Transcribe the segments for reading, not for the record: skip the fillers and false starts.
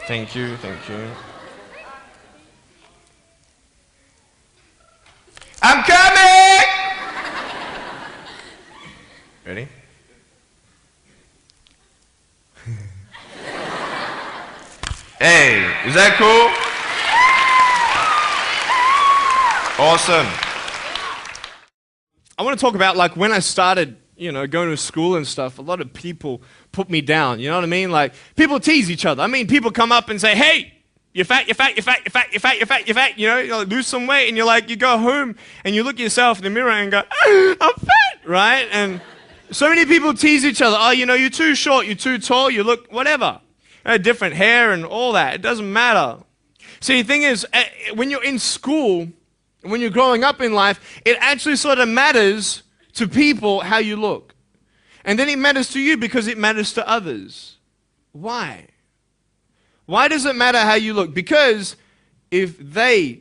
Thank you, thank you. I'm coming! Ready? Hey, is that cool? Awesome. I want to talk about like when I started, going to school and stuff, a lot of people put me down, you know what I mean? Like people tease each other. I mean, people come up and say, hey, you're fat, you're fat, you're fat, you're fat, you're fat, you're fat, you're fat, you like, lose some weight, and you're like, you go home and you look at yourself in the mirror and go, I'm fat, right? And so many people tease each other. Oh, you're too short, you're too tall, you look whatever. Different hair and all that. It doesn't matter. See, the thing is, when you're in school, when you're growing up in life, it actually sort of matters to people how you look. And then it matters to you because it matters to others. Why? Why does it matter how you look? Because if they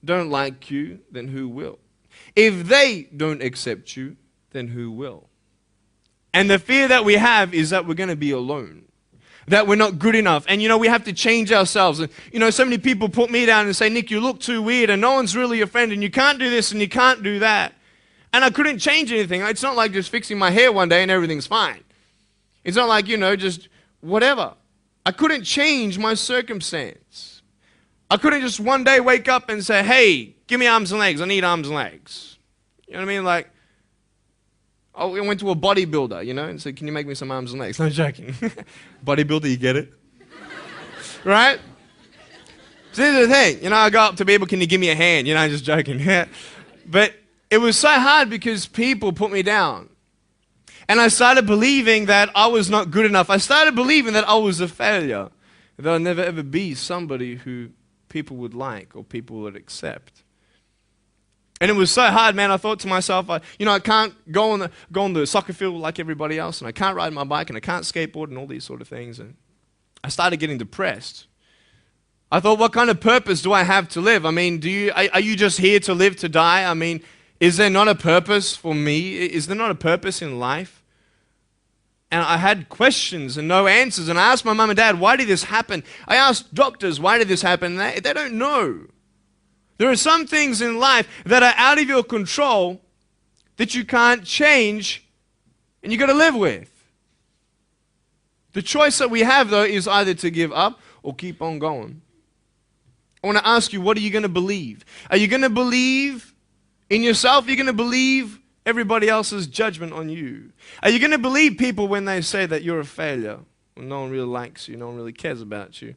don't like you, then who will? If they don't accept you, then who will? And the fear that we have is that we're going to be alone. That we're not good enough. And we have to change ourselves. And so many people put me down and say, Nick, you look too weird and no one's really your friend and you can't do this and you can't do that. And I couldn't change anything. It's not like just fixing my hair one day and everything's fine. It's not like, just whatever. I couldn't change my circumstance. I couldn't just one day wake up and say, hey, give me arms and legs. I need arms and legs. You know what I mean? Like, I went to a bodybuilder, and said, can you make me some arms and legs? No, I'm joking. Bodybuilder, you get it? Right? So this is the thing. I go up to people, can you give me a hand? I'm just joking. But it was so hard because people put me down. And I started believing that I was not good enough. I started believing that I was a failure. That I'd never ever be somebody who people would like or people would accept. And it was so hard, man. I thought to myself, I can't go on the soccer field like everybody else, and I can't ride my bike, and I can't skateboard, and all these sort of things. And I started getting depressed. I thought, what kind of purpose do I have to live? I mean, are you just here to live to die? I mean, is there not a purpose for me? Is there not a purpose in life? And I had questions and no answers. And I asked my mum and dad, why did this happen? I asked doctors, why did this happen? And they don't know. There are some things in life that are out of your control that you can't change and you got to live with. The choice that we have, though, is either to give up or keep on going. I want to ask you, what are you going to believe? Are you going to believe in yourself? Are you going to believe everybody else's judgment on you? Are you going to believe people when they say that you're a failure? When no one really likes you, no one really cares about you.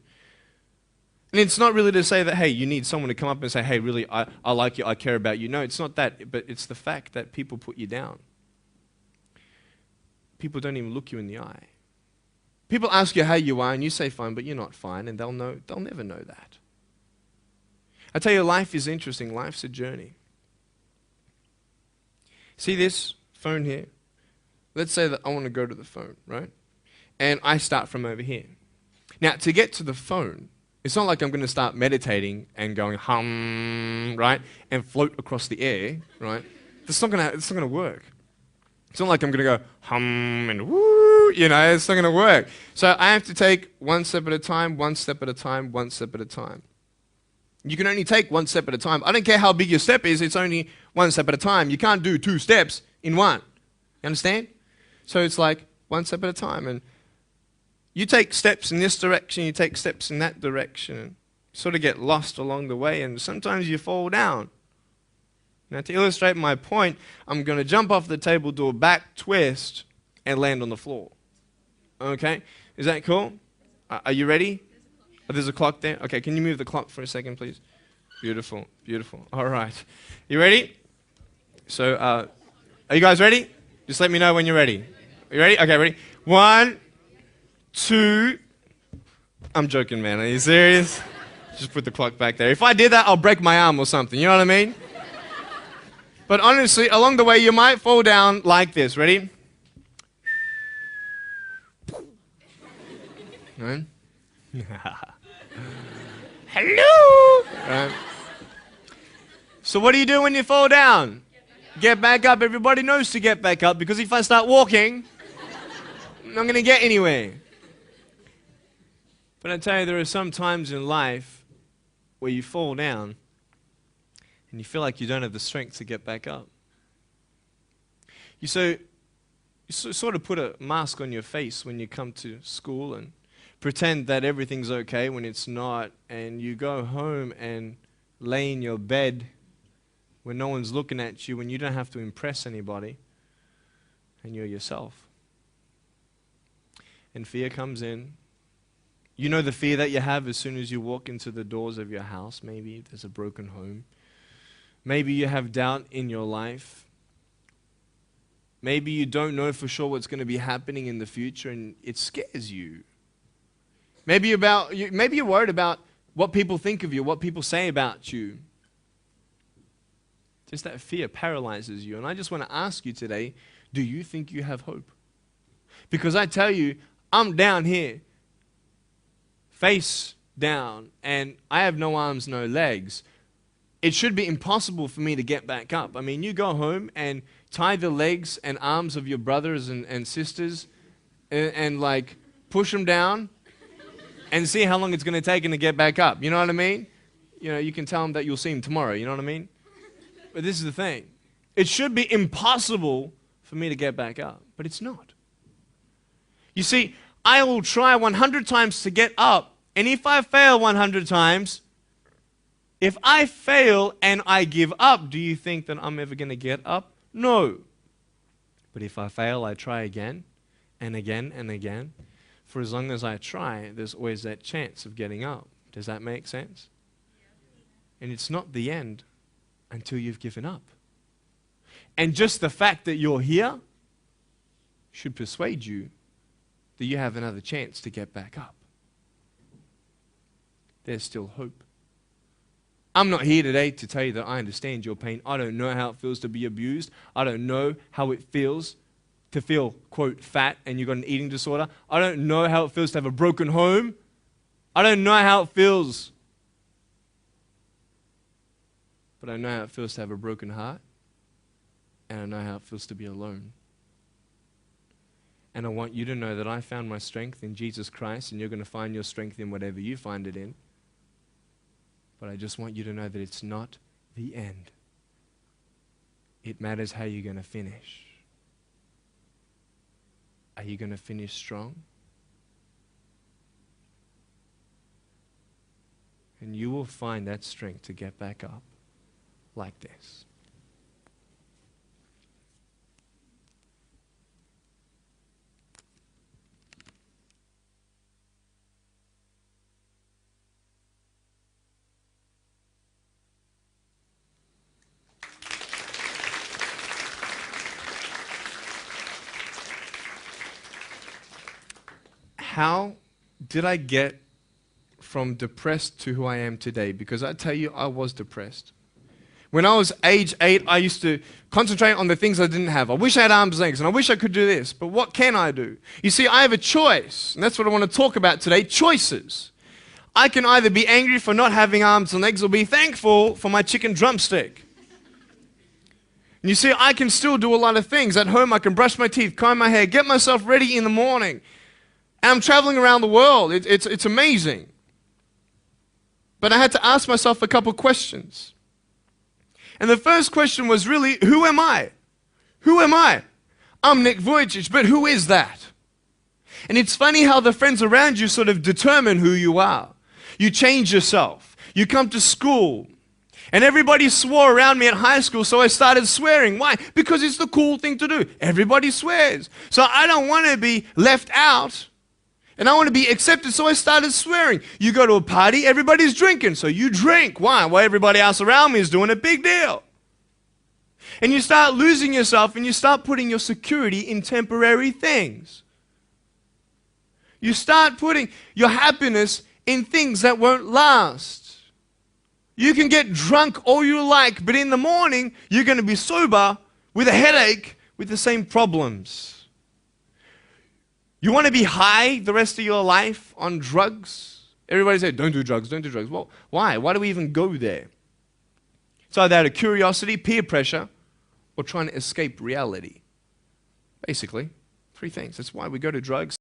And it's not really to say that, hey, you need someone to come up and say, hey, really, I like you, I care about you. No, it's not that, but it's the fact that people put you down. People don't even look you in the eye. People ask you how you are, and you say fine, but you're not fine, and they'll never know that. I tell you, life is interesting. Life's a journey. See this phone here? Let's say that I want to go to the phone, right? And I start from over here. Now, to get to the phone, it's not like I'm going to start meditating and going hum, right, and float across the air, right? It's not going to work. It's not like I'm going to go hum and woo, it's not going to work. So I have to take one step at a time, one step at a time, one step at a time. You can only take one step at a time. I don't care how big your step is, it's only one step at a time. You can't do 2 steps in one. You understand? So it's like one step at a time. And you take steps in this direction, you take steps in that direction, and sort of get lost along the way, and sometimes you fall down. Now, to illustrate my point, I'm going to jump off the table, do a back twist, and land on the floor. Okay? Is that cool? Are you ready? Oh, there's a clock there? Okay, can you move the clock for a second, please? Beautiful, beautiful. All right. You ready? So, are you guys ready? Just let me know when you're ready. Are you ready? Okay, ready? 1, 2. I'm joking, man. Are you serious? Just put the clock back there. If I did that, I'll break my arm or something. You know what I mean? But honestly, along the way, you might fall down like this. Ready? Right? Hello! Right. So what do you do when you fall down? Get back up. Everybody knows to get back up, because if I start walking, I'm not going to get anywhere. But I tell you, there are some times in life where you fall down and you feel like you don't have the strength to get back up. You sort of put a mask on your face when you come to school and pretend that everything's okay when it's not, and you go home and lay in your bed when no one's looking at you, when you don't have to impress anybody, and you're yourself. And fear comes in. You know the fear that you have as soon as you walk into the doors of your house. Maybe there's a broken home. Maybe you have doubt in your life. Maybe you don't know for sure what's going to be happening in the future, and it scares you. Maybe you're worried about what people think of you, what people say about you. Just that fear paralyzes you. And I just want to ask you today, do you think you have hope? Because I tell you, I'm down here, face down, and I have no arms, no legs. It should be impossible for me to get back up. I mean, you go home and tie the legs and arms of your brothers and sisters and like push them down and see how long it's going to take them to get back up. You know what I mean? You know, you can tell them that you'll see them tomorrow. You know what I mean? But this is the thing. It should be impossible for me to get back up, but it's not. You see, I will try 100 times to get up, and if I fail 100 times, if I fail and I give up, do you think that I'm ever going to get up? No. But if I fail, I try again and again and again. For as long as I try, there's always that chance of getting up. Does that make sense? And it's not the end until you've given up. And just the fact that you're here should persuade you that you have another chance to get back up. There's still hope. I'm not here today to tell you that I understand your pain. I don't know how it feels to be abused. I don't know how it feels to feel, quote, fat and you've got an eating disorder. I don't know how it feels to have a broken home. I don't know how it feels. But I know how it feels to have a broken heart. And I know how it feels to be alone. And I want you to know that I found my strength in Jesus Christ, and you're going to find your strength in whatever you find it in. But I just want you to know that it's not the end. It matters how you're going to finish. Are you going to finish strong? And you will find that strength to get back up like this. How did I get from depressed to who I am today? Because I tell you, I was depressed. When I was age 8, I used to concentrate on the things I didn't have. I wish I had arms and legs, and I wish I could do this, but what can I do? You see, I have a choice, and that's what I want to talk about today, choices. I can either be angry for not having arms and legs or be thankful for my chicken drumstick. And you see, I can still do a lot of things. At home, I can brush my teeth, comb my hair, get myself ready in the morning. And I'm traveling around the world. It's amazing. But I had to ask myself a couple questions. And the first question was really, who am I? Who am I? I'm Nick Vujicic, but who is that? And it's funny how the friends around you sort of determine who you are. You change yourself. You come to school. And everybody swore around me at high school, so I started swearing. Why? Because it's the cool thing to do. Everybody swears. So I don't want to be left out. And I want to be accepted, so I started swearing. You go to a party, everybody's drinking, so you drink. Why? Well, everybody else around me is doing a big deal. And you start losing yourself, and you start putting your security in temporary things. You start putting your happiness in things that won't last. You can get drunk all you like, but in the morning, you're going to be sober with a headache with the same problems. You want to be high the rest of your life on drugs? Everybody says, don't do drugs, don't do drugs. Well, why? Why do we even go there? It's either out of curiosity, peer pressure, or trying to escape reality. Basically, three things. That's why we go to drugs.